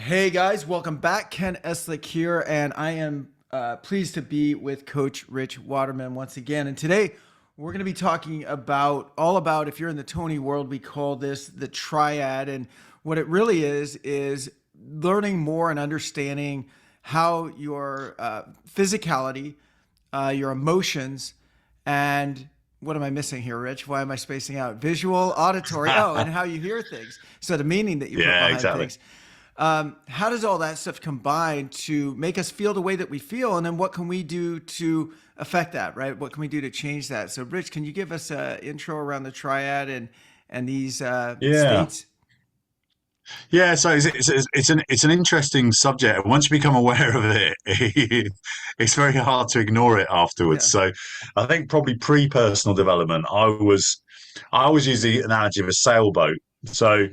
Hey guys, welcome back. Ken Eslick here, and I am pleased to be with Coach Rich Waterman once again. And today we're going to be talking about if you're in the Tony world, we call this the Triad. And what it really is learning more and understanding how your physicality, your emotions, and what am I missing here, Rich? Why am I spacing out? Visual, auditory, and how you hear things. So the meaning that you put Yeah, behind exactly. things. How does all that stuff combine to make us feel the way that we feel? And then what can we do to affect that, right? What can we do to change that? So, Rich, can you give us an intro around the triad and these Yeah, states? yeah. So it's an interesting subject. And once you become aware of it, it's very hard to ignore it afterwards. Yeah. So I think probably pre-personal development, I always use the analogy of a sailboat. So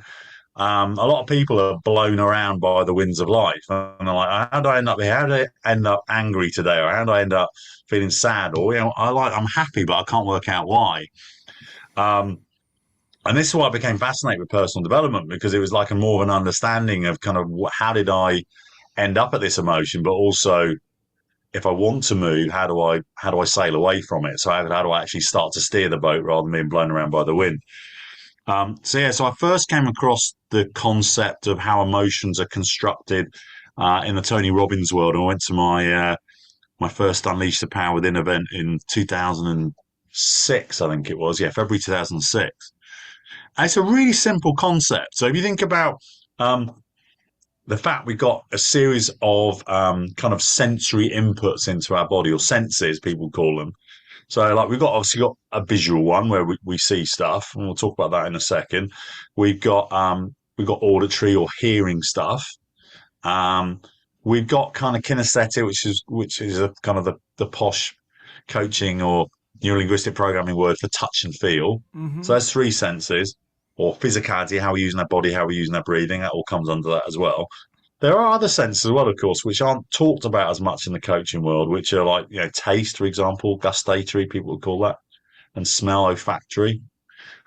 a lot of people are blown around by the winds of life, and they're like, "How do I end up here? How do I end up angry today? Or how do I end up feeling sad? Or I'm happy, but I can't work out why." Um, And this is why I became fascinated with personal development because it was like a more of an understanding of kind of how did I end up at this emotion, but also if I want to move, how do I sail away from it? So how do I actually start to steer the boat rather than being blown around by the wind? So I first came across the concept of how emotions are constructed in the Tony Robbins world. I went to my first Unleash the Power Within event in 2006, I think it was. Yeah, February 2006. And it's a really simple concept. So if you think about um, the fact we've got a series of kind of sensory inputs into our body, or senses, people call them. So, like, obviously got a visual one where we see stuff, and we'll talk about that in a second. We've got auditory or hearing stuff. Um, we've got kind of kinesthetic, which is a kind of the posh coaching or neurolinguistic programming word for touch and feel. So Mm-hmm. that's three senses, or physicality, how we're using our body, how we're using our breathing. That all comes under that as well. There are other senses as well, of course, which aren't talked about as much in the coaching world, which are like, taste, for example, gustatory, people would call that, and smell, olfactory.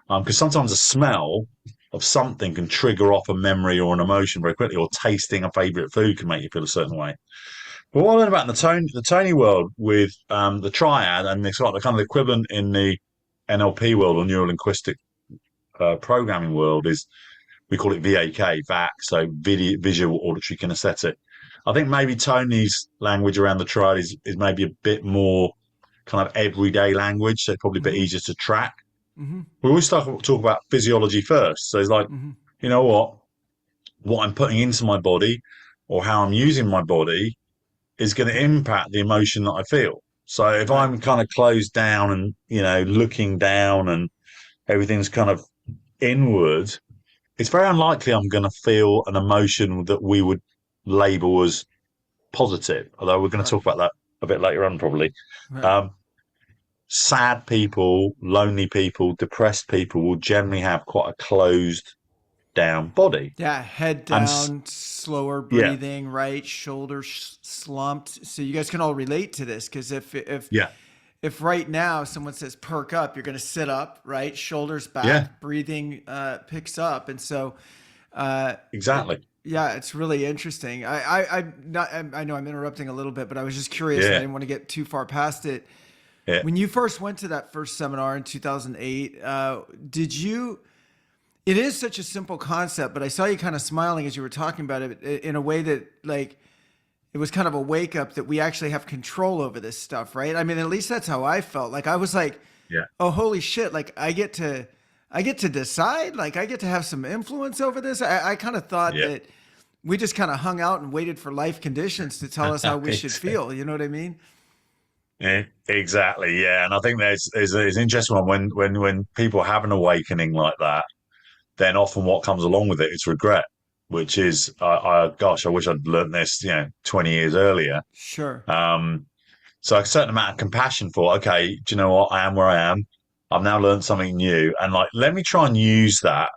Because sometimes a smell of something can trigger off a memory or an emotion very quickly, or tasting a favorite food can make you feel a certain way. But what I learned about the Tony world with the triad, and it's like the kind of equivalent in the NLP world or neuro linguistic programming world, is we call it VAK, VAC, so video, visual, auditory, kinesthetic. I think maybe Tony's language around the triad is maybe a bit more kind of everyday language, so probably a bit Mm-hmm. easier to track. Mm-hmm. We always talk about physiology first. So it's like, Mm-hmm. you know what I'm putting into my body or how I'm using my body is going to impact the emotion that I feel. So if Right. I'm kind of closed down and, looking down and everything's kind of inward, it's very unlikely I'm going to feel an emotion that we would label as positive. Although we're going to Right. talk about that a bit later on, probably. Right. Um, Sad people, lonely people, depressed people will generally have quite a closed down body. Yeah. Head And down, slower yeah, breathing, right? Shoulders slumped. So you guys can all relate to this because yeah, if right now someone says perk up, you're going to sit up, right? Shoulders yeah, back, breathing picks up. And so, uh, it, exactly. yeah, it's really interesting. I know I'm interrupting a little bit, but I was just curious and I Yeah, didn't want to get too far past it. yeah. When you first went to that first seminar in 2008, did you, it is such a simple concept, but I saw you kind of smiling as you were talking about it in a way that like, it was kind of a wake up that we actually have control over this stuff, right? I mean, at least that's how I felt. Like I was like, Yeah. "Oh, holy shit, like I get to decide, like I get to have some influence over this." I kind of thought Yeah. that we just kind of hung out and waited for life conditions to tell us how we should feel, you know what I mean? Yeah, exactly. Yeah, and I think there's an interesting one when people have an awakening like that, then often what comes along with it is regret, which is, gosh, I wish I'd learned this, 20 years earlier. Sure. Um, so a certain amount of compassion for, okay, do you know what? I am where I am. I've now learned something new, and like, let me try and use that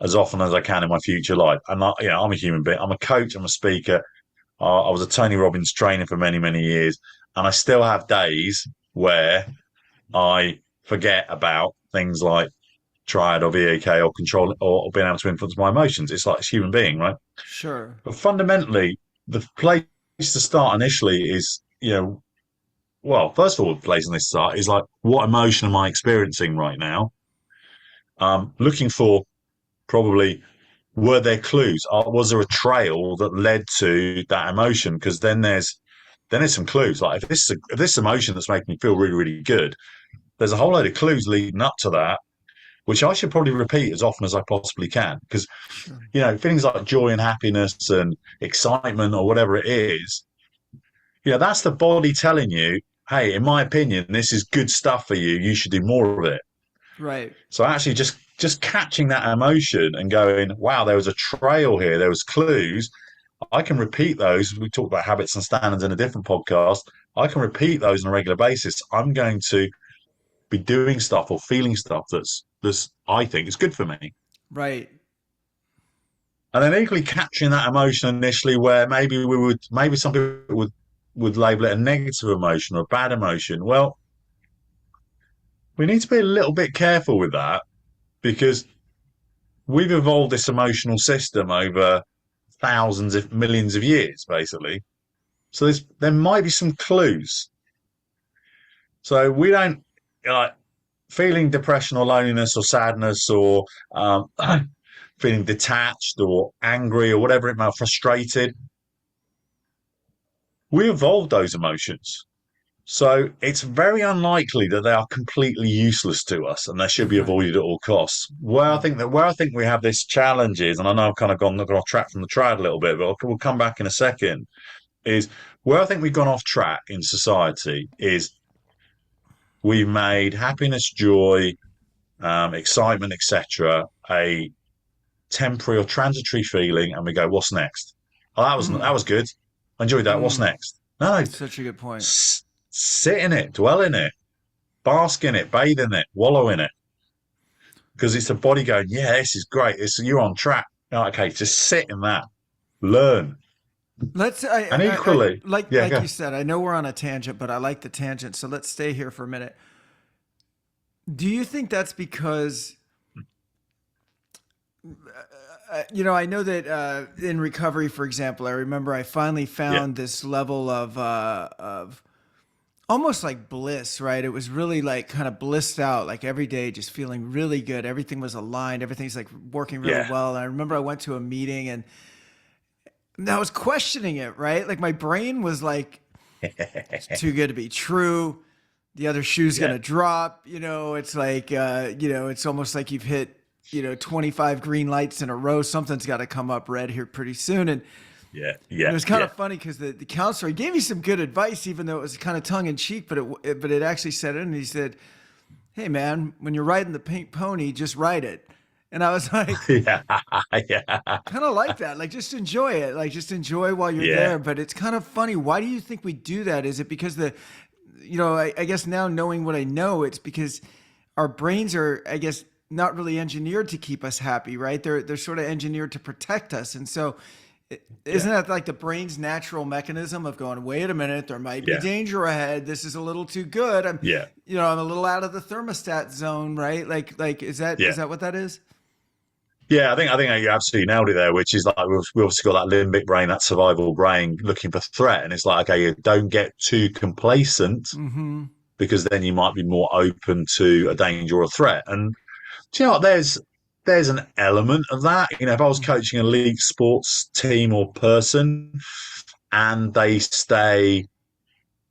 as often as I can in my future life. And I'm a human being. I'm a coach. I'm a speaker. I was a Tony Robbins trainer for many, many years, and I still have days where I forget about things like Triad or VAK or control or being able to influence my emotions. It's like it's human being, right? Sure. But fundamentally, the place to start initially is, well, first of all, the place in this start is like, what emotion am I experiencing right now? Looking for probably were there clues? Was there a trail that led to that emotion? Because then there's some clues. Like if this emotion that's making me feel really really good, there's a whole load of clues leading up to that, which I should probably repeat as often as I possibly can. Because Sure. feelings like joy and happiness and excitement or whatever it is, that's the body telling you, hey, in my opinion, this is good stuff for you. You should do more of it. Right. So actually just catching that emotion and going, wow, there was a trail here, there was clues. I can repeat those. We talked about habits and standards in a different podcast. I can repeat those on a regular basis. I'm going to be doing stuff or feeling stuff that's I think is good for me. Right. And then equally capturing that emotion initially where maybe some people would label it a negative emotion or a bad emotion. Well, we need to be a little bit careful with that because we've evolved this emotional system over thousands, if millions of years, basically. So there might be some clues. So we don't like feeling depression or loneliness or sadness or feeling detached or angry or whatever it might be, frustrated. We evolved those emotions. So it's very unlikely that they are completely useless to us and they should be Right. avoided at all costs. Where I think we have this challenge is, and I know I've kind of gone off track from the triad a little bit, but we'll come back in a second, is where I think we've gone off track in society is we've made happiness, joy, excitement, etc., a temporary or transitory feeling, and we go, "What's next?" Oh, that was good. I enjoyed that. What's Mm. next? No, That's such a good point. sit in it, dwell in it, bask in it, bathe in it, wallow in it, because it's the body going, "Yeah, this is great. You're on track." Okay, just sit in that, learn, Let's and I equally, yeah, like go. you said, I know we're on a tangent, but I like the tangent, so let's stay here for a minute. Do you think that's because I know that in recovery, for example, I remember I finally Yeah, found this level of almost like bliss, right? It was really like kind of blissed out, like every day, just feeling really good. Everything was aligned. Everything's like working really yeah, well. And I remember I went to a meeting and I was questioning it, right? Like my brain was like, it's too good to be true. The other shoe's yeah, gonna drop. It's like, it's almost like you've hit, 25 green lights in a row. Something's got to come up red here pretty soon. And yeah, it yeah, was kind yeah, of funny because the counselor he gave me some good advice, even though it was kind of tongue in cheek, but it actually set in. And he said, "Hey man, when you're riding the pink pony, just ride it." And I was like, yeah, yeah, kind of like that, like just enjoy it, like just enjoy while you're yeah, there. But it's kind of funny. Why do you think we do that? Is it because I guess now knowing what I know, it's because our brains are, I guess, not really engineered to keep us happy, right? They're sort of engineered to protect us, and so yeah, isn't that like the brain's natural mechanism of going, wait a minute, there might be yeah, danger ahead. This is a little too good. yeah, I'm a little out of the thermostat zone, right? Like is yeah. that what that is? Yeah, I think you absolutely nailed it there, which is like we obviously got that limbic brain, that survival brain looking for threat. And it's like, okay, you don't get too complacent Mm-hmm. because then you might be more open to a danger or a threat. And do you know what? There's an element of that. If I was coaching an elite sports team or person and they stay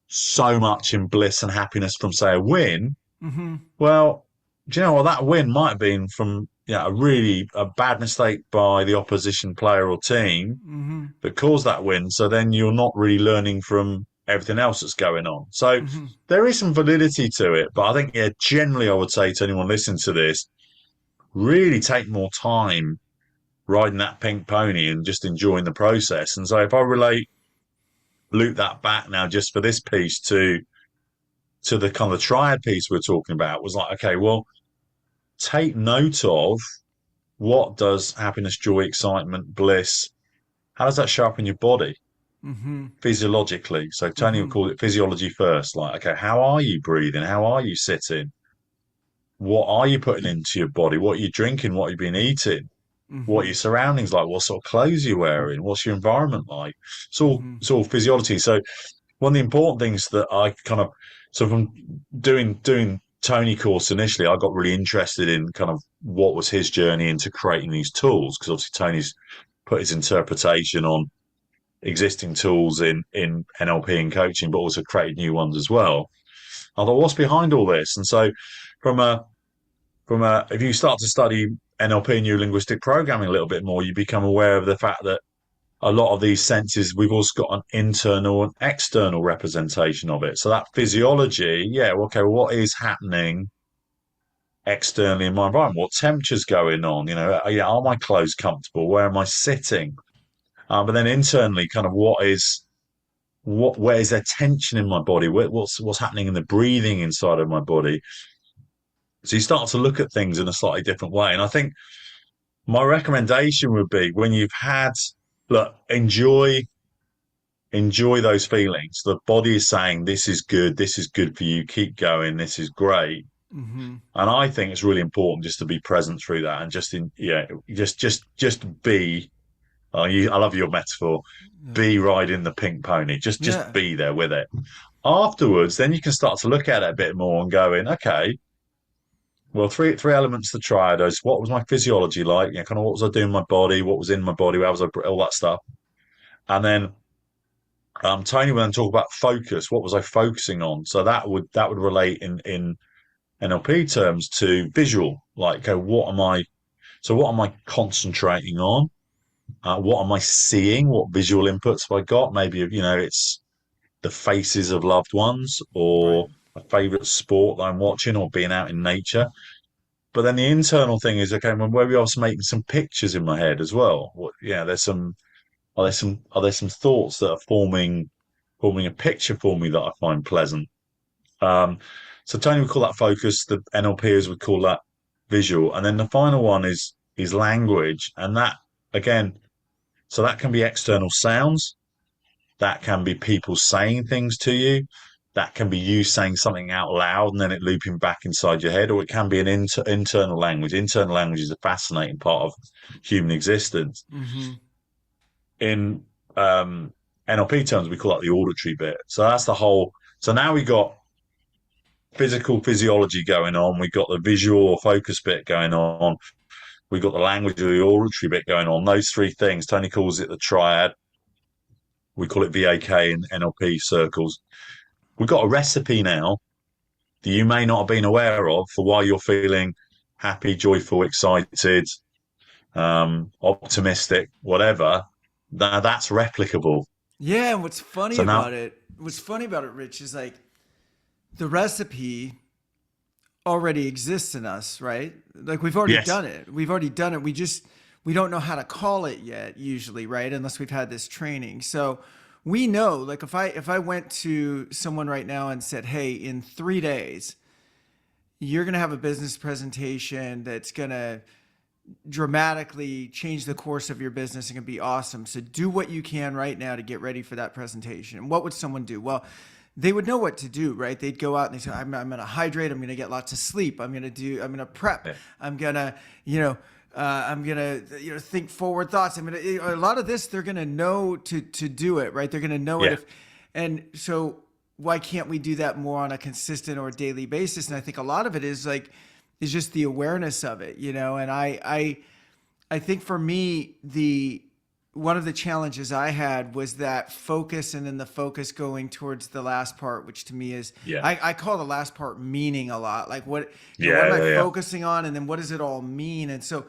so much in bliss and happiness from, say, a win, Mm-hmm. well, do you know what? That win might have been from a bad mistake by the opposition player or team Mm-hmm. that caused that win. So then you're not really learning from everything else that's going on. So Mm-hmm. there is some validity to it, but I think generally I would say to anyone listening to this, really take more time riding that pink pony and just enjoying the process. And so if I loop that back now just for this piece to the kind of triad piece we're talking about was like, okay, well, take note of what does happiness, joy, excitement, bliss, how does that show up in your body Mm-hmm. physiologically? So Tony Mm-hmm. would call it physiology first. Like, okay, how are you breathing? How are you sitting? what are you putting into your body? What are you drinking? What have you been eating? What are Mm-hmm. your surroundings like? What sort of clothes you're wearing? What's your environment like? Mm-hmm. It's all physiology. So one of the important things that I kind of, so from doing Tony course initially, I got really interested in kind of what was his journey into creating these tools, because obviously Tony's put his interpretation on existing tools in NLP and coaching, but also created new ones as well. I thought, what's behind all this? And so from a if you start to study NLP, new linguistic programming, a little bit more, you become aware of the fact that a lot of these senses, we've also got an internal and external representation of it. So that physiology, yeah, okay, well, what is happening externally in my environment? What temperature's going on? Yeah, are my clothes comfortable? Where am I sitting? But then internally, kind of where is there tension in my body? What's happening in the breathing inside of my body? So you start to look at things in a slightly different way. And I think my recommendation would be, when you've had, look, enjoy those feelings. The body is saying, this is good for you, keep going, this is great. Mm-hmm. And I think it's really important just to be present through that, and just be. I love your metaphor. Yeah. Be riding the pink pony. Just Yeah. be there with it. Afterwards, then you can start to look at it a bit more and go in, okay, well, three elements to the triad is, what was my physiology like? Kind of what was I doing in my body? What was in my body? How was I, all that stuff? And then Tony will then talk about focus. What was I focusing on? So that would relate in NLP terms to visual. Like, okay, what am I concentrating on? What am I seeing? What visual inputs have I got? Maybe, it's the faces of loved ones, Right. or a favorite sport that I'm watching, or being out in nature. But then the internal thing is, okay, well, maybe I was making some pictures in my head as well. Are there some thoughts that are forming a picture for me that I find pleasant? Um, so Tony would call that focus. The NLPers would call that visual, and then the final one is language, and that, again, so that can be external sounds, that can be people saying things to you, that can be you saying something out loud and then it looping back inside your head, or it can be an internal language. Internal language is a fascinating part of human existence. Mm-hmm. In NLP terms, we call that the auditory bit. So that's the whole. So now we got physiology going on. We got the visual or focus bit going on. We got the language or the auditory bit going on. Those three things, Tony calls it the triad. We call it VAK in NLP circles. We've got a recipe now that you may not have been aware of for why you're feeling happy, joyful, excited, optimistic, whatever. Now that's replicable. Yeah, and So now, what's funny about it, Rich, is like the recipe already exists in us, right? Like we've already yes, done it. We've already done it. We don't know how to call it yet, usually, right? Unless we've had this training. So we know, like if I went to someone right now and said, "Hey, in 3 days, you're gonna have a business presentation that's gonna dramatically change the course of your business and can be awesome. So do what you can right now to get ready for that presentation." And what would someone do? Well, they would know what to do, right? They'd go out and they say, I'm going to hydrate. I'm going to get lots of sleep. I'm going to prep. yeah, I'm going to, I'm going to, think forward thoughts. A lot of this, they're going to know to do it, right? They're going to know it yeah, and so why can't we do that more on a consistent or daily basis? And I think a lot of it is just the awareness of it, and I think for me, one of the challenges I had was that focus, and then the focus going towards the last part, which to me is, yeah, I call the last part meaning a lot. Like what yeah, am I yeah, yeah, focusing on? And then what does it all mean? And so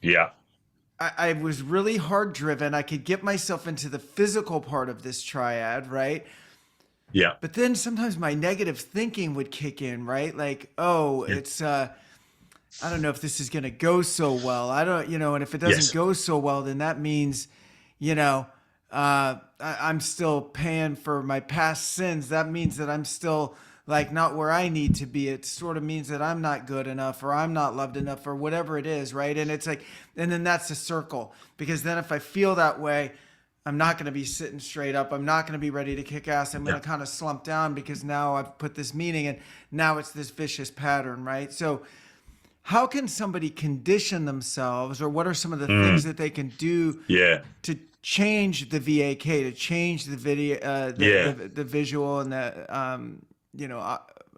yeah, I was really hard driven. I could get myself into the physical part of this triad, right? yeah, But then sometimes my negative thinking would kick in, right? Like, oh, yeah, it's, I don't know if this is going to go so well. I don't, and if it doesn't yes, go so well, then that means, I'm still paying for my past sins. That means that I'm still like not where I need to be. It sort of means that I'm not good enough, or I'm not loved enough, or whatever it is, right? And it's like, and then that's a circle, because then if I feel that way, I'm not going to be sitting straight up. I'm not going to be ready to kick ass. I'm going Yeah. to kind of slump down because now I've put this meaning in. Now it's this vicious pattern, right? So how can somebody condition themselves, or what are some of the things Mm. that they can do Yeah. to change the VAK, to change the video, Yeah. the visual and the,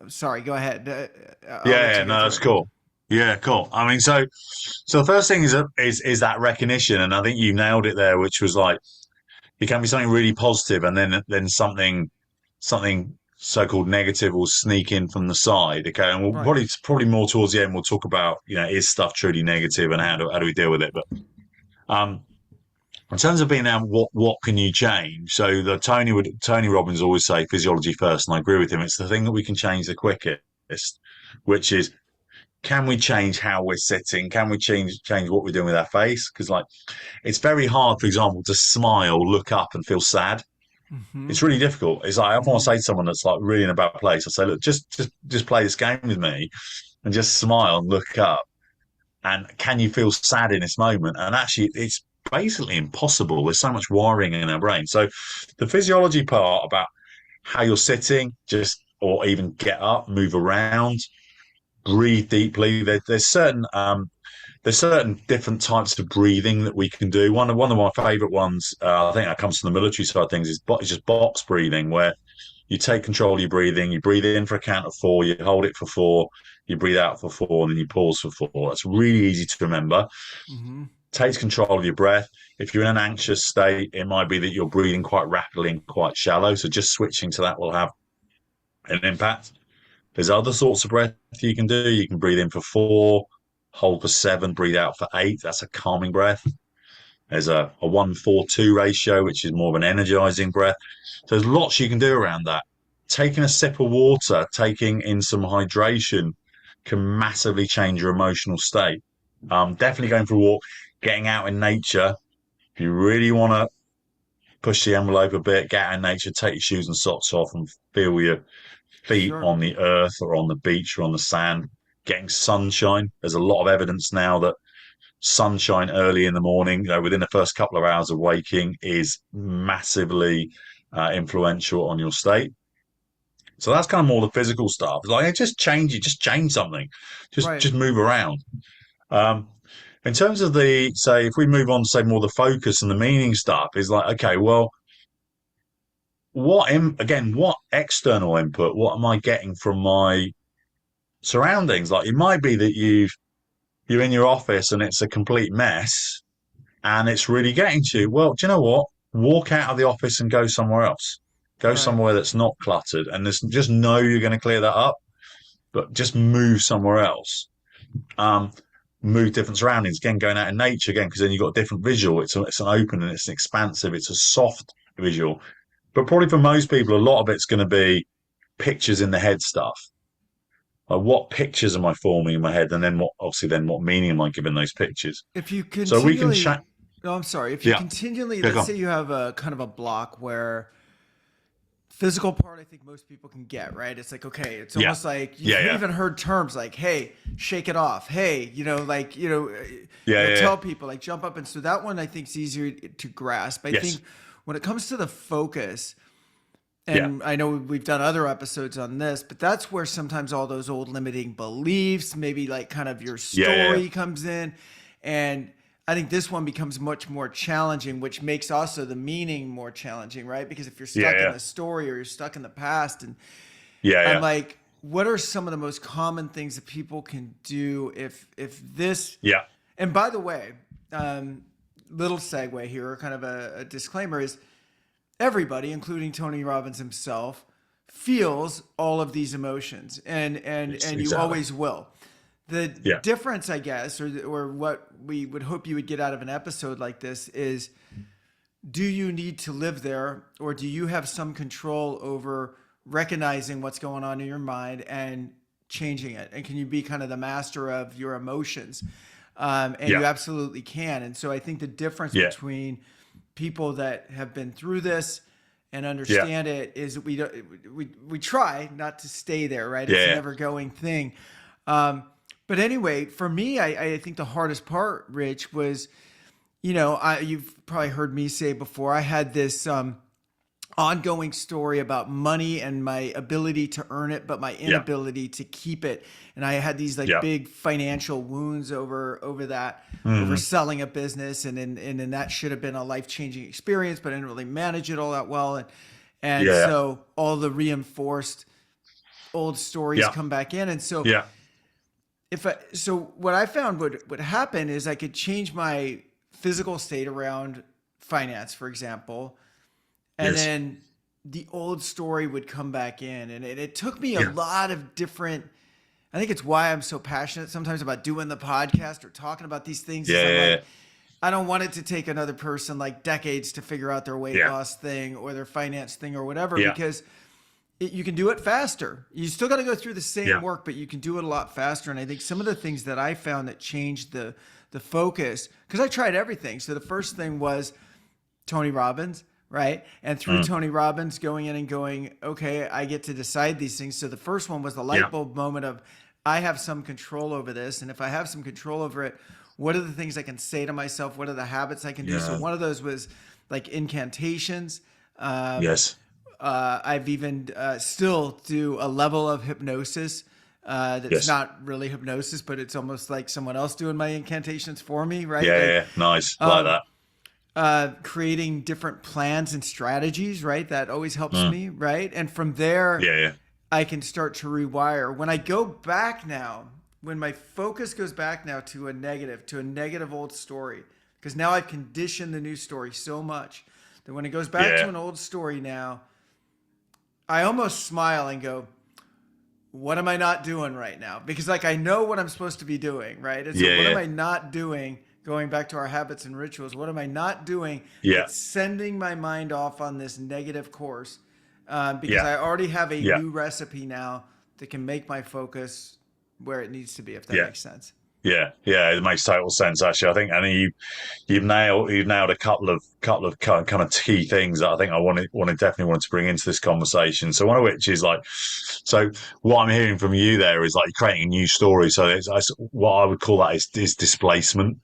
sorry, go ahead. I'll Yeah. let Yeah. you go No, through that's it. cool. Yeah, cool. I mean, so the first thing is that recognition, and I think you nailed it there, which was like it can be something really positive, and then something so-called negative will sneak in from the side. Okay, and we'll Right. probably more towards the end we'll talk about, is stuff truly negative and how do we deal with it. But um, in terms of being now, what can you change? So the Tony Robbins always say physiology first, and I agree with him. It's the thing that we can change the quickest, which is, can we change how we're sitting? Can we change what we're doing with our face? Because like it's very hard, for example, to smile, look up, and feel sad. Mm-hmm. It's really difficult. It's like I often want Mm-hmm. to say to someone that's like really in a bad place, I say, look, just play this game with me and just smile and look up. And can you feel sad in this moment? And actually, it's basically impossible. There's so much wiring in our brain. So the physiology part about how you're sitting, just or even get up, move around, breathe deeply. There's certain different types of breathing that we can do. One of my favorite ones, I think that comes from the military side of things, is just box breathing, where you take control of your breathing. You breathe in for a count of 4, you hold it for 4, you breathe out for 4, and then you pause for 4. That's really easy to remember. Mm-hmm. Takes control of your breath. If you're in an anxious state, it might be that you're breathing quite rapidly and quite shallow. So just switching to that will have an impact. There's other sorts of breath you can do. You can breathe in for 4, hold for 7, breathe out for 8. That's a calming breath. There's a 1-4-2 ratio, which is more of an energizing breath. So there's lots you can do around that. Taking a sip of water, taking in some hydration can massively change your emotional state. Definitely going for a walk, getting out in nature. If you really want to push the envelope a bit, get out in nature, take your shoes and socks off and feel your feet Sure. on the earth or on the beach or on the sand. Getting sunshine. There's a lot of evidence now that sunshine early in the morning, within the first couple of hours of waking, is massively influential on your state. So that's kind of more the physical stuff. It's like, hey, just change something, Right. just move around. Um, in terms of say, if we move on to say more the focus and the meaning stuff, is like, okay, well, what external input? What am I getting from my surroundings? Like, it might be that you're in your office and it's a complete mess and it's really getting to you. Well, do you know what? Walk out of the office and go somewhere else. Go Right. somewhere that's not cluttered, and just know you're going to clear that up. But just move somewhere else. Um, Move different surroundings. Again, going out in nature again, because then you've got a different visual. It's an open and it's an expansive. It's a soft visual. But probably for most people, a lot of it's going to be pictures in the head stuff. Like, what pictures am I forming in my head, and then what meaning am I giving those pictures? If you So we can continually, chat. no, I'm sorry. If you Yeah, continually, yeah, let's go on. say you have a kind of a block where physical part, I think most people can get, right? It's like, okay, it's Yeah, almost like yeah, you've yeah, even heard terms like, hey, shake it off. Hey, yeah, yeah, tell people like jump up. And so that one I think is easier to grasp. I yes, think when it comes to the focus, yeah, and I know we've done other episodes on this, but that's where sometimes all those old limiting beliefs, maybe like kind of your yeah, yeah, yeah, story comes in. And I think this one becomes much more challenging, which makes also the meaning more challenging, right? Because if you're yeah, stuck in yeah, the story or you're stuck in the past, and yeah, I'm yeah, like, what are some of the most common things that people can do if this, yeah, and by the way, little segue here, or kind of a disclaimer is everybody, including Tony Robbins himself, feels all of these emotions, and you exactly. always will. The Yeah, difference, I guess, or what we would hope you would get out of an episode like this is, do you need to live there, or do you have some control over recognizing what's going on in your mind and changing it? And can you be kind of the master of your emotions? And you yeah, absolutely can. And so I think the difference yeah, between people that have been through this and yeah, understand it is we don't, we try not to stay there, right? It's an yeah, ever going thing. But anyway, for me, I think the hardest part, Rich, was you've probably heard me say before, I had this ongoing story about money and my ability to earn it, but my Yeah, inability to keep it. And I had these like yeah, big financial wounds over that, over mm, selling a business, and that should have been a life changing experience, but I didn't really manage it all that well, and yeah, so all the reinforced old stories yeah, come back in, and so yeah, what I found would happen is I could change my physical state around finance, for example, and yes, then the old story would come back in, and it took me a yeah, lot of different. I think it's why I'm so passionate sometimes about doing the podcast or talking about these things, is I'm yeah, like, I don't want it to take another person like decades to figure out their weight yeah, loss thing or their finance thing or whatever, yeah, because you can do it faster. You still got to go through the same yeah, work, but you can do it a lot faster. And I think some of the things that I found that changed the focus, because I tried everything. So the first thing was Tony Robbins, right? And through mm, Tony Robbins, going in and going, okay, I get to decide these things. So the first one was the light yeah, bulb moment of, I have some control over this. And if I have some control over it, what are the things I can say to myself? What are the habits I can do? So yeah, one of those was like incantations. Um, yes, I've even still do a level of hypnosis that's yes, not really hypnosis, but it's almost like someone else doing my incantations for me, right? yeah, yeah, Like yeah, nice, like um, that. creating different plans and strategies, right? That always helps Mm, me, right? And from there, yeah, yeah, I can start to rewire. When I go back now, when my focus goes back now to a negative old story, because now I've conditioned the new story so much that when it goes back to yeah, an old story now, I almost smile and go, what am I not doing right now? Because like I know what I'm supposed to be doing, right? And so yeah, what am yeah, I not doing? Going back to our habits and rituals, what am I not doing yeah, that's sending my mind off on this negative course? Because yeah, I already have a yeah, new recipe now that can make my focus where it needs to be, if that yeah. makes sense. Yeah, yeah, it makes total sense actually. I think, and you've nailed a couple of kind of key things that I think I definitely wanted to bring into this conversation. So one of which is like, so what I'm hearing from you there is like you're creating a new story. So what I would call that is displacement,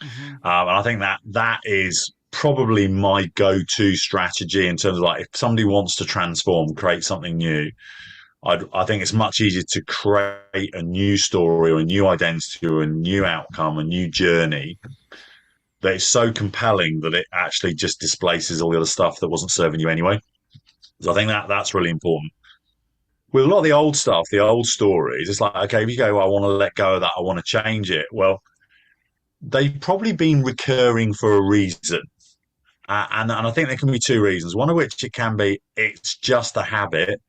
Mm-hmm. and I think that is probably my go-to strategy in terms of like if somebody wants to transform, create something new. I think it's much easier to create a new story or a new identity or a new outcome, a new journey that is so compelling that it actually just displaces all the other stuff that wasn't serving you anyway. So I think that's really important. With a lot of the old stuff, the old stories, it's like, okay, if you go, well, I want to let go of that, I want to change it. Well, they've probably been recurring for a reason. And I think there can be two reasons. One of which it can be it's just a habit,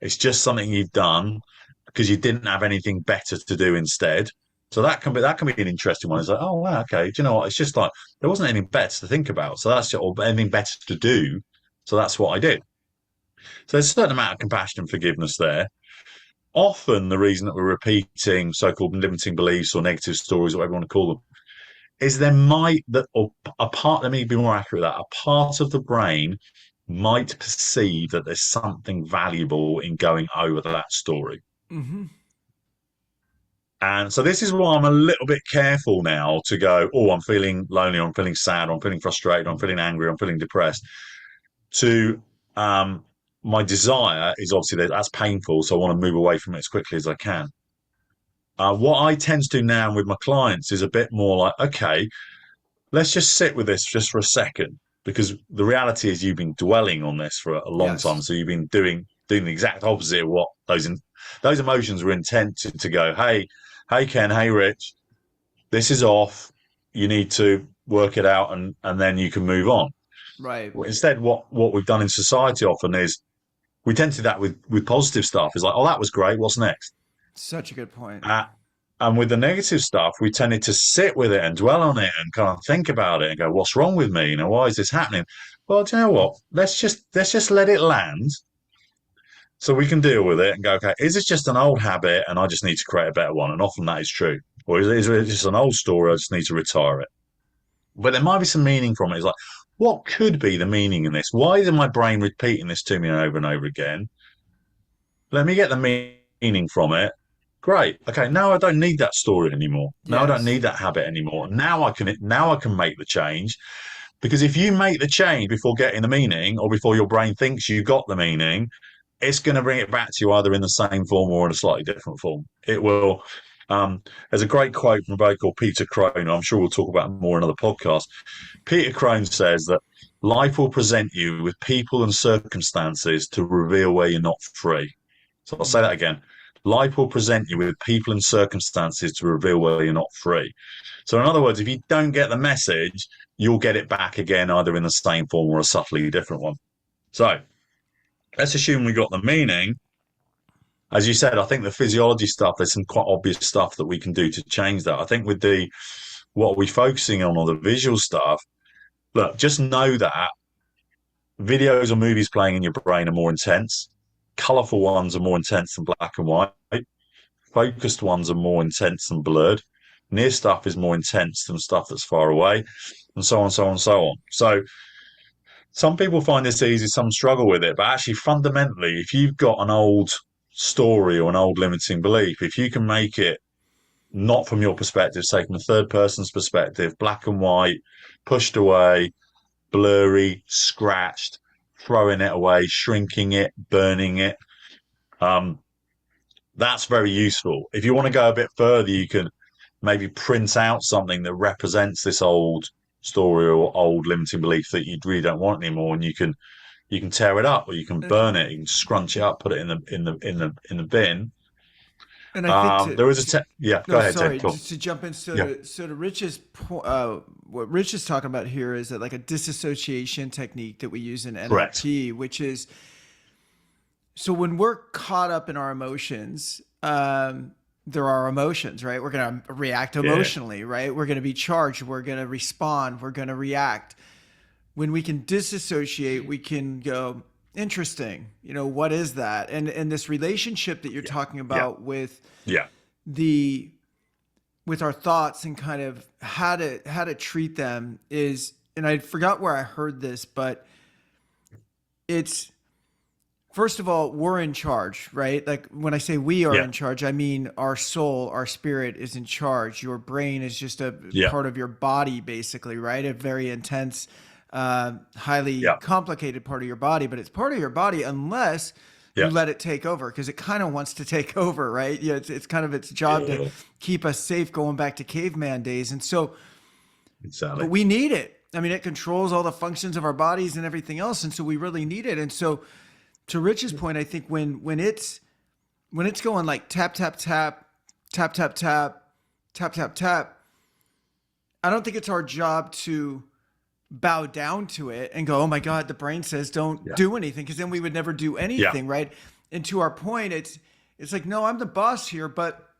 it's just something you've done because you didn't have anything better to do instead. So that can be an interesting one. It's like, oh wow, okay. Do you know what? It's just like there wasn't anything better to think about. So that's or anything better to do. So that's what I did. So there's a certain amount of compassion and forgiveness there. Often the reason that we're repeating so-called limiting beliefs or negative stories, or whatever you want to call them, is there might that or a part, let me be more accurate with that, a part of the brain might perceive that there's something valuable in going over that story. Mm-hmm. And so this is why I'm a little bit careful now to go, oh, I'm feeling lonely, or I'm feeling sad, or I'm feeling frustrated, or I'm feeling angry, or I'm feeling depressed. To my desire is obviously that's painful, so I want to move away from it as quickly as I can. What I tend to do now with my clients is a bit more like, okay, let's just sit with this just for a second, because the reality is you've been dwelling on this for a long time, Yes. so you've been doing the exact opposite of what those emotions were intended to go. Hey Ken, hey Rich, this is off. You need to work it out, and then you can move on. Right. Instead, what we've done in society often is we tend to do that with positive stuff. It's like, oh, that was great. What's next? Such a good point. Uh, and with the negative stuff, we tended to sit with it and dwell on it and kind of think about it and go, what's wrong with me? Why is this happening? Well, do you know what? Let's just let it land so we can deal with it and go, okay, is this just an old habit and I just need to create a better one? And often that is true. Or is it just an old story? I just need to retire it. But there might be some meaning from it. It's like, what could be the meaning in this? Why is my brain repeating this to me over and over again? Let me get the meaning from it, Great. Okay, now I don't need that story anymore. Now I don't Yes. need that habit anymore. Now I can make the change. Because if you make the change before getting the meaning, or before your brain thinks you got the meaning, it's going to bring it back to you either in the same form or in a slightly different form. It will. There's a great quote from a guy called Peter Crone. I'm sure we'll talk about more in another podcast. Peter Crone says that life will present you with people and circumstances to reveal where you're not free. So I'll say Mm. that again. Life will present you with people and circumstances to reveal where you're not free. So, in other words, if you don't get the message, you'll get it back again, either in the same form or a subtly different one. So, let's assume we got the meaning. As you said, I think the physiology stuff, there's some quite obvious stuff that we can do to change that. I think with the what we're focusing on, or the visual stuff, look, just know that videos or movies playing in your brain are more intense. Colorful ones are more intense than black and white. Focused ones are more intense than blurred. Near stuff is more intense than stuff that's far away, and so on, so on, so on. So some people find this easy, some struggle with it, but actually, fundamentally, if you've got an old story or an old limiting belief, if you can make it not from your perspective, say from a third person's perspective, black and white, pushed away, blurry, scratched, throwing it away, shrinking it, burning it. Um, that's very useful. If you want to go a bit further, you can maybe print out something that represents this old story or old limiting belief that you really don't want anymore, and you can tear it up, or you can And, burn it, you can scrunch it up, put it in the bin. and I think There is yeah. Go no, ahead, Ted. sorry, Cool. just to jump in. Yeah. So to what Rich is talking about here is that like a disassociation technique that we use in Correct. NLP, which is so when we're caught up in our emotions, there are emotions, right? We're going to react Yeah. emotionally, right? We're going to be charged. We're going to respond. We're going to react. When we can disassociate, we can go, interesting. What is that? And this relationship that you're Yeah. talking Yeah. about with Yeah. the with our thoughts and kind of how to treat them is, and I forgot where I heard this, but it's, first of all, we're in charge, right? Like when I say we are Yeah. in charge, I mean our soul, our spirit is in charge. Your brain is just a Yeah. part of your body, basically, right? A very intense, highly Yeah. complicated part of your body, but it's part of your body unless you Yeah. let it take over, because it kind of wants to take over, right? Yeah, it's kind of its job to Yeah. keep us safe, going back to caveman days. And so, but Exactly. we need it. I mean, it controls all the functions of our bodies and everything else, and so we really need it. And so, to Rich's point, I think when it's going like tap tap tap tap tap tap tap tap tap, I don't think it's our job to bow down to it and go, oh my God, the brain says don't Yeah. do anything, because then we would never do Yeah. anything, right? And to our point, it's like, no, I'm the boss here, but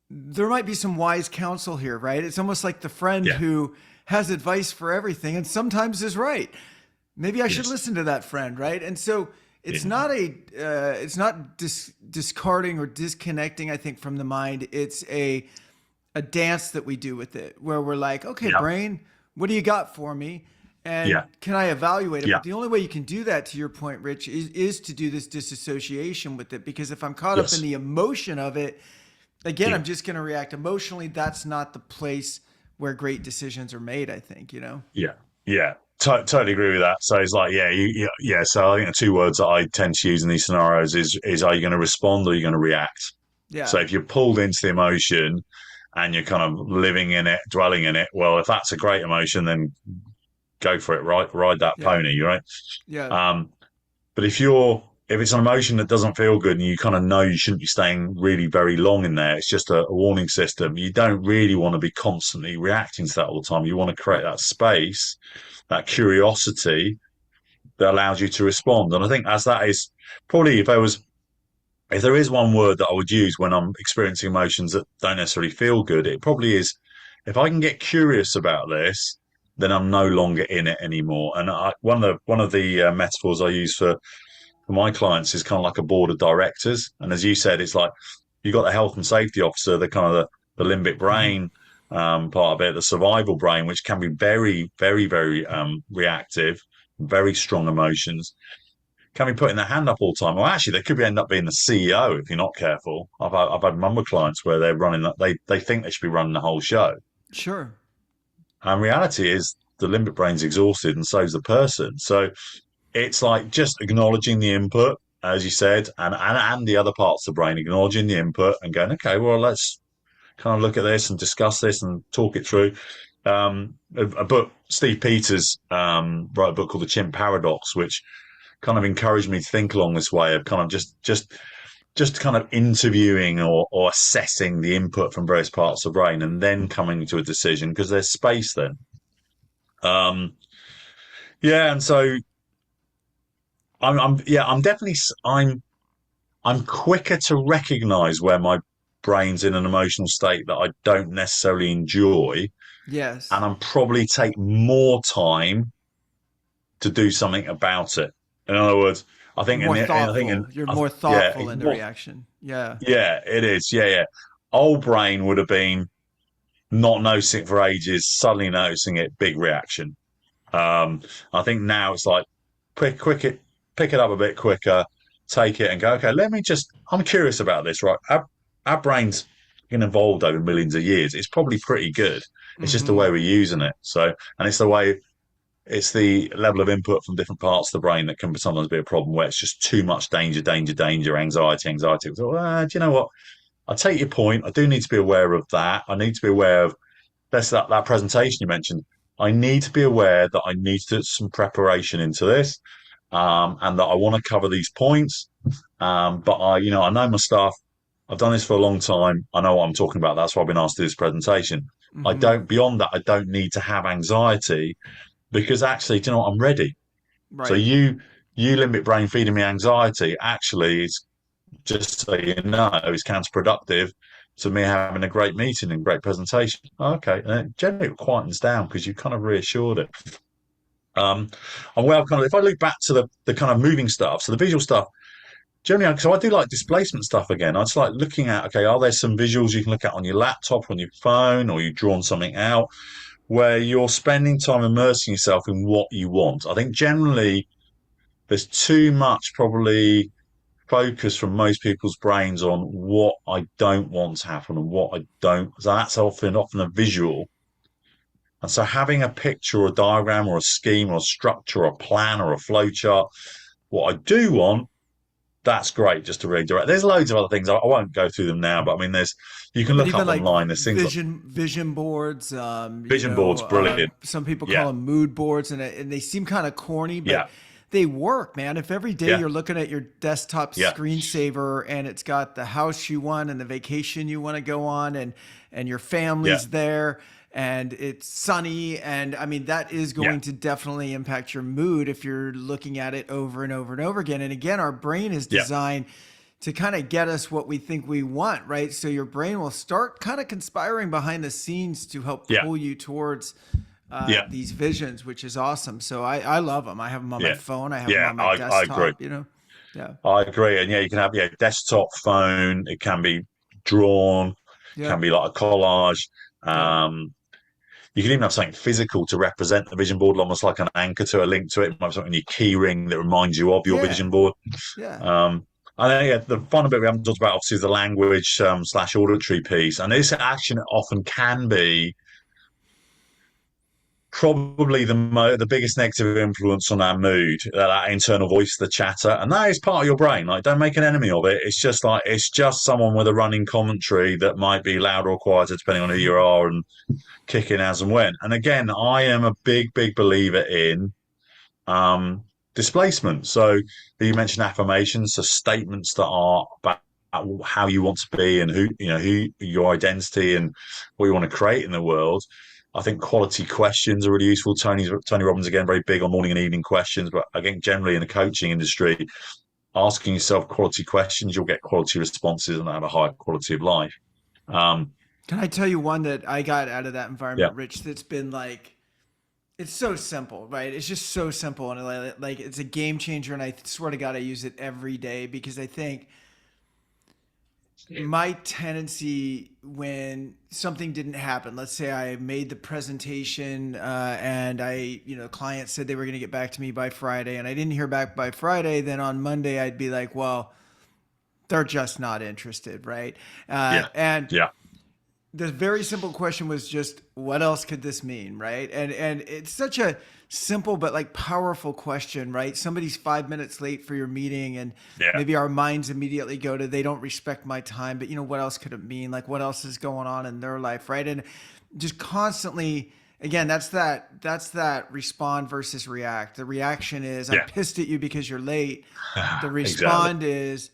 there might be some wise counsel here, right? It's almost like the friend Yeah. who has advice for everything and sometimes is right. Maybe I should Yes. listen to that friend, right? And so it's Yeah. not discarding or disconnecting, I think, from the mind. It's a dance that we do with it, where we're like, okay, Yeah. brain, what do you got for me? And Yeah. can I evaluate it? Yeah. But the only way you can do that, to your point, Rich, is to do this disassociation with it. Because if I'm caught up in Yes. the emotion of it, again, Yeah. I'm just going to react emotionally. That's not the place where great decisions are made, I think, Yeah. Yeah. Totally agree with that. So it's like, yeah. So I think the two words that I tend to use in these scenarios is are you going to respond or are you going to react? So Yeah. if you're pulled into the emotion and you're kind of living in it, dwelling in it, well, if that's a great emotion, then go for it. Ride that Yeah. pony, right? Yeah. Um, but if it's an emotion that doesn't feel good and you kind of know you shouldn't be staying really very long in there, it's just a warning system. You don't really want to be constantly reacting to that all the time. You want to create that space, that curiosity that allows you to respond. And I think as that is probably if there is one word that I would use when I'm experiencing emotions that don't necessarily feel good, it probably is, if I can get curious about this, then I'm no longer in it anymore. And one of the metaphors I use for my clients is kind of like a board of directors. And as you said, it's like you've got the health and safety officer, the kind of the limbic brain part of it, the survival brain, which can be very, very, very reactive, very strong emotions. can be putting their hand up all the time. Or actually, they could be end up being the CEO if you're not careful. I've had a number of clients where they're running that they think they should be running the whole show, Sure. and reality is the limbic brain's exhausted, and so's the person. So it's like just acknowledging the input, as you said, and the other parts of the brain, acknowledging the input and going, okay, well, let's kind of look at this and discuss this and talk it through. A book, Steve Peters wrote a book called The Chimp Paradox, which kind of encouraged me to think along this way of kind of just kind of interviewing or assessing the input from various parts of the brain and then coming to a decision because there's space then. Um, yeah, and so I'm definitely I'm quicker to recognize where my brain's in an emotional state that I don't necessarily enjoy, Yes. and I'm probably take more time to do something about it. In other words, I You're think more thoughtful. You're more yeah, thoughtful in the more, reaction. Yeah. yeah, it is. Yeah, yeah. Old brain would have been not noticing it for ages, suddenly noticing it, big reaction. Um, I think now it's like pick it up a bit quicker, take it and go, okay, I'm curious about this, right? Our brains been evolved over millions of years. It's probably pretty good. It's just the Mm-hmm. way we're using it. So, and it's the level of input from different parts of the brain that can sometimes be a problem where it's just too much danger, anxiety. So, do you know what? I take your point. I do need to be aware of that. I need to be aware of that presentation you mentioned. I need to be aware that I need to do some preparation into this, and that I want to cover these points. But I know my stuff. I've done this for a long time. I know what I'm talking about. That's why I've been asked to do this presentation. Mm-hmm. Beyond that, I don't need to have anxiety because actually, do you know what? I'm ready. So Right. you limbic brain feeding me anxiety actually is just so you know, is counterproductive to me having a great meeting and great presentation. Okay, and it generally quietens down because you kind of reassured it. And well, kind of if I look back to the kind of moving stuff, so the visual stuff, generally, so I do like displacement stuff again. I just like looking at, okay, are there some visuals you can look at on your laptop, on your phone, or you've drawn something out where you're spending time immersing yourself in what you want? I think generally there's too much probably focus from most people's brains on what I don't want to happen and what I don't. So that's often a visual. And so having a picture or a diagram or a scheme or a structure or a plan or a flow chart, what I do want, that's great just to redirect. There's loads of other things. I won't go through them now, but I mean, you Yeah, can but look even up like online. There's things like vision boards, vision boards, brilliant. some people call Yeah, them mood boards, and they seem kind of corny, but yeah, they work, man. If every day yeah, you're looking at your desktop yeah, screensaver and it's got the house you want and the vacation you want to go on, and your yeah, family's there and it's sunny, and I mean that is yeah, going to definitely impact your mood if you're looking at it over and over and over again. And again, our brain is yeah, designed to kind of get us what we think we want, right? So your brain will start kind of conspiring behind the scenes to help yeah, pull you towards yeah, these visions, which is awesome. So I love them. I have them on my yeah, phone. I have them yeah. on my I agree. desktop. Yeah, I agree. And yeah, you can have desktop, phone. It can be drawn, can yep, be like a collage. yep, Um, you can even have something physical to represent the vision board, almost like an anchor to a link to it. It might be something in your key ring that reminds you of your yeah, vision board. yeah. And then, yeah, the final bit we haven't talked about obviously is the language slash auditory piece. And this action often can be probably the biggest negative influence on our mood, that internal voice, the chatter, and that is part of your brain. Like, don't make an enemy of it. It's just someone with a running commentary that might be louder or quieter depending on who you are and kicking as and when. And again, I am a big believer in um, displacement. So you mentioned affirmations, so statements that are about how you want to be and who your identity and what you want to create in the world. I think quality questions are really useful. Tony Robbins again very big on morning and evening questions, but again generally in the coaching industry, asking yourself quality questions, you'll get quality responses and have a higher quality of life. Um, Can I tell you one that I got out of that yeah, environment, Rich? That's been like, it's so simple, right? It's just so simple, and like it's a game changer. And I swear to God, I use it every day because I think my tendency when something didn't happen, let's say I made the presentation and client said they were going to get back to me by Friday and I didn't hear back by Friday, then on Monday I'd be like, well, they're just not interested, right? Yeah. And Yeah. the very simple question was just, what else could this mean, right? And it's such a simple but like powerful question, right? Somebody's 5 minutes late for your meeting, and Yeah. maybe our minds immediately go to, they don't respect my time, but what else could it mean? Like, what else is going on in their life, right? And just constantly, again, that's that respond versus react. The reaction is, I'm Yeah. pissed at you because you're late. The Exactly. respond is,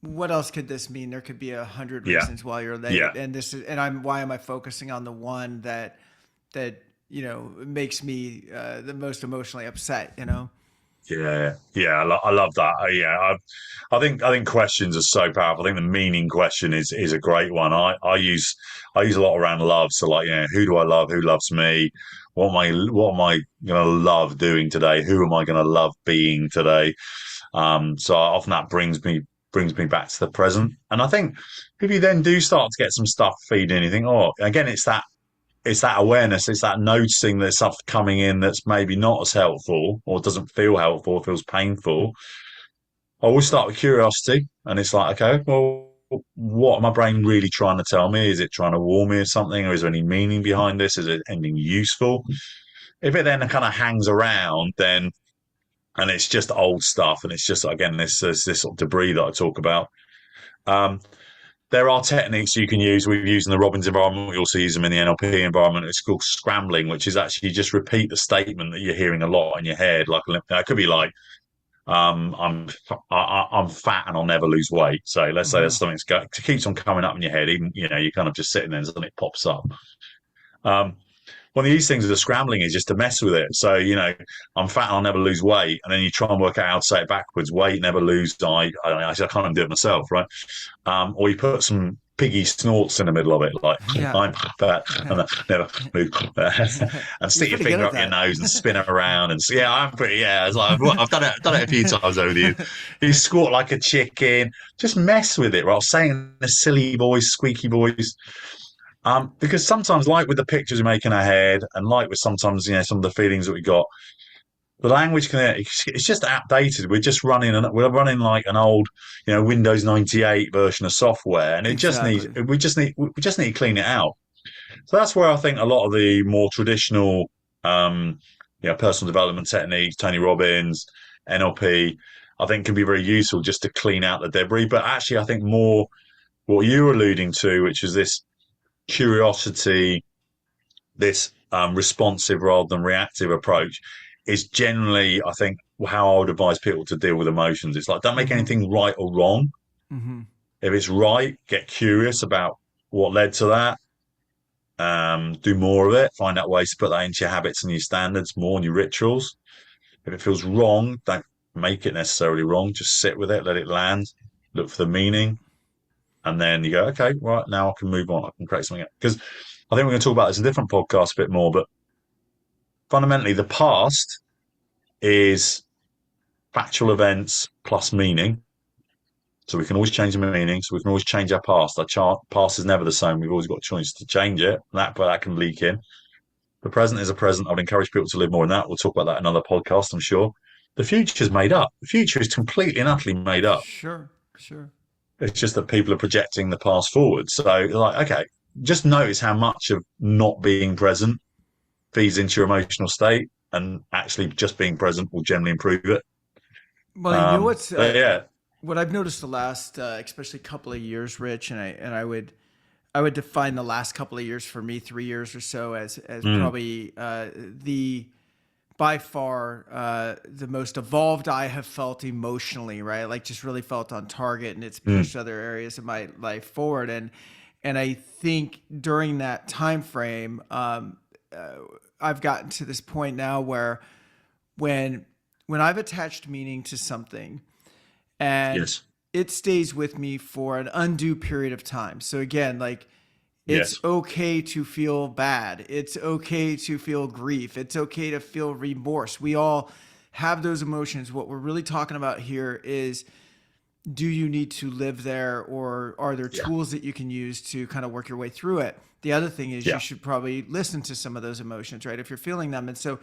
what else could this mean? There could be 100 Yeah. reasons why you're late, Yeah. and why am I focusing on the one that makes me the most emotionally upset? Yeah, yeah, I love that. I think questions are so powerful. I think the meaning question is a great one. I use a lot around love. So like, who do I love? Who loves me? What am I gonna love doing today? Who am I gonna love being today? So often that brings me back to the present. And I think if you then do start to get some stuff feeding in, you think, oh, again, it's that awareness, it's that noticing there's stuff coming in that's maybe not as helpful or doesn't feel helpful or feels painful. I always start with curiosity, and it's like, okay, well, what my brain really trying to tell me? Is it trying to warn me of something, or is there any meaning behind this? Is it anything useful? If it then kind of hangs around, then and it's just old stuff, and it's just again this sort of debris that I talk about. Um, there are techniques you can use. We've used in the Robbins environment. We also use them in the NLP environment. It's called scrambling, which is actually just repeat the statement that you're hearing a lot in your head. Like it could be like, I'm fat and I'll never lose weight. So let's say Mm-hmm. there's something that keeps on coming up in your head. Even you're kind of just sitting there and suddenly it pops up. Um, One of these things with the scrambling is just to mess with it. So, I'm fat and I'll never lose weight. And then you try and work out how to say it backwards. Weight, never lose. I can't even do it myself, right? Or you put some piggy snorts in the middle of it, like Yeah. I'm fat and I never move, and You're stick your pretty good finger at up your that. nose and spin it around. And so, yeah, I'm pretty. Yeah, it's like I've done it a few times over the years. You squat like a chicken. Just mess with it, right? Saying the silly voice, squeaky voice. Because sometimes, like with the pictures we make in our head, and like with sometimes, some of the feelings that we got, the language it's just outdated. We're running like an old, Windows 98 version of software, and Exactly. we just need to clean it out. So that's where I think a lot of the more traditional, um, personal development techniques, Tony Robbins, NLP, I think can be very useful just to clean out the debris. But actually, I think more what you're alluding to, which is this curiosity, this responsive rather than reactive approach, is generally, I think, how I would advise people to deal with emotions. It's like, don't make Mm-hmm. anything right or wrong. Mm-hmm. If it's right, get curious about what led to that. Do more of it. Find out ways to put that into your habits and your standards more and your rituals. If it feels wrong, don't make it necessarily wrong. Just sit with it, let it land, look for the meaning, and then you go, okay, right, now I can move on. I can create something. Because I think we're going to talk about this in a different podcast a bit more, but fundamentally, the past is factual events plus meaning. So we can always change the meaning. So we can always change our past. Our past is never the same. We've always got a choice to change it. But that can leak in. The present is a present. I would encourage people to live more in that. We'll talk about that in another podcast, I'm sure. The future is made up. The future is completely and utterly made up. Sure. Sure. It's just that people are projecting the past forward. So, like, okay, just notice how much of not being present feeds into your emotional state, and actually just being present will generally improve it. Well, you know what's But yeah, what I've noticed the last, especially couple of years, Rich, and I would define the last couple of years for me, 3 years or so, as mm, probably the by far the most evolved I have felt emotionally, right? Like just really felt on target, and it's mm, pushed other areas of my life forward. And I think during that time frame, I've gotten to this point now where when when I've attached meaning to something and yes, it stays with me for an undue period of time. So again, like it's yes, okay to feel bad. It's okay to feel grief. It's okay to feel remorse. We all have those emotions. What we're really talking about here is do you need to live there, or are there Yeah. tools that you can use to kind of work your way through it? The other thing is you Yeah. should probably listen to some of those emotions, right? If you're feeling them. And so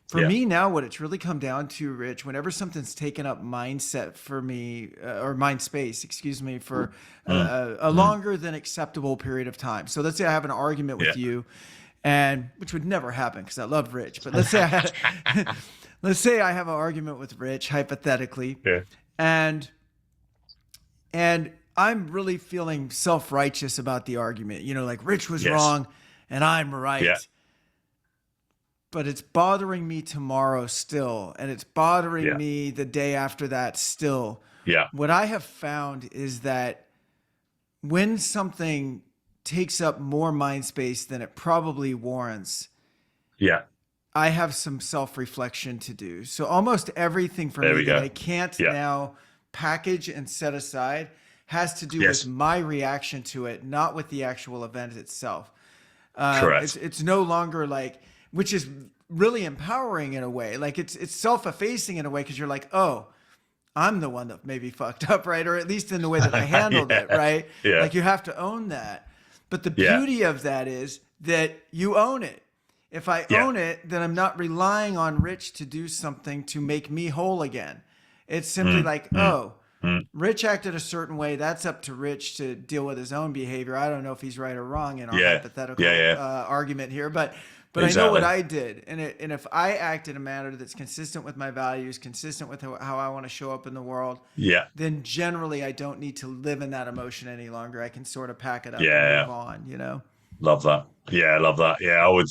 for Yeah. me now, what it's really come down to, Rich, whenever something's taken up mindset for me, or mind space, excuse me, for Mm. a Mm. longer than acceptable period of time. So let's say I have an argument Yeah. with you, and which would never happen because I love Rich. But let's say I had, let's say I have an argument with Rich, hypothetically, Yeah. and and I'm really feeling self-righteous about the argument. Like Rich was Yes. wrong and I'm Yeah. right. But it's bothering me tomorrow still, and it's bothering Yeah. me the day after that still. Yeah. What I have found is that when something takes up more mind space than it probably warrants, Yeah. I have some self-reflection to do. So almost everything for There me we that go. I can't Yeah. now package and set aside has to do with Yes. my reaction to it, not with the actual event itself. Correct. It's no longer like, which is really empowering in a way. Like it's self-effacing in a way, because you're like, oh, I'm the one that maybe fucked up, right? Or at least in the way that I handled it, Yeah. right? Yeah. Like you have to own that. But the Yeah. beauty of that is that you own it. If I Yeah. own it, then I'm not relying on Rich to do something to make me whole again. It's simply Mm. like, Mm. oh, Mm. Rich acted a certain way. That's up to Rich to deal with his own behavior. I don't know if he's right or wrong in our Yeah. hypothetical Yeah. Yeah. argument here, but I know what Exactly. I did, and if I act in a manner that's consistent with my values, consistent with how I want to show up in the world, Yeah. then generally I don't need to live in that emotion any longer. I can sort of pack it up and Yeah. move on. Love that. Yeah. I love that. Yeah. I would.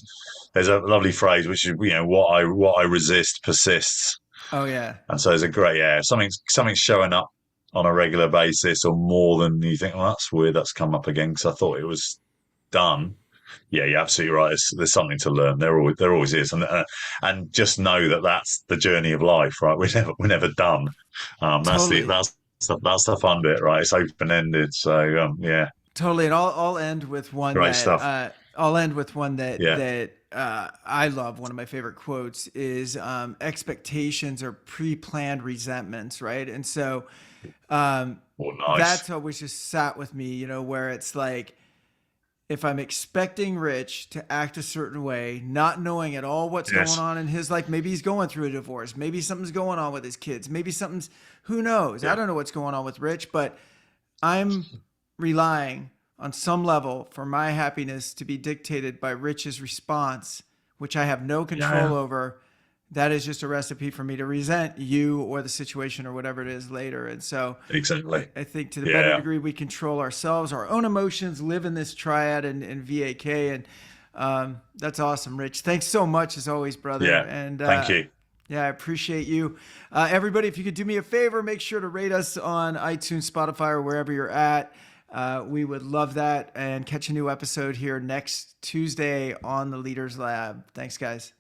There's a lovely phrase which is, what I resist persists. Oh yeah, And so there's a great, yeah, something's showing up on a regular basis or more than you think. Well, that's weird. That's come up again because I thought it was done. Yeah, you're absolutely right. There's something to learn. There always is, and just know that that's the journey of life, right? We're never done. That's the totally. that's the fun bit, right? It's open ended. So yeah, Totally, and I'll end with one great that stuff. Yeah, I love. One of my favorite quotes is expectations are pre-planned resentments, right? And so well, nice. that's always just sat with me, where it's like, if I'm expecting Rich to act a certain way, not knowing at all what's going Yes, on in his life, maybe he's going through a divorce, maybe something's going on with his kids, maybe who knows? I yeah, don't know what's going on with Rich, but I'm relying on some level for my happiness to be dictated by Rich's response, which I have no control yeah, over. That is just a recipe for me to resent you or the situation or whatever it is later. And so exactly. I think to the better Yeah, degree we control ourselves, our own emotions, live in this triad and VAK. And that's awesome, Rich. Thanks so much as always, brother. yeah. And Thank you. yeah, I appreciate you. Everybody, if you could do me a favor, make sure to rate us on iTunes, Spotify, or wherever you're at. We would love that, and catch a new episode here next Tuesday on the Leaders Lab. Thanks, guys.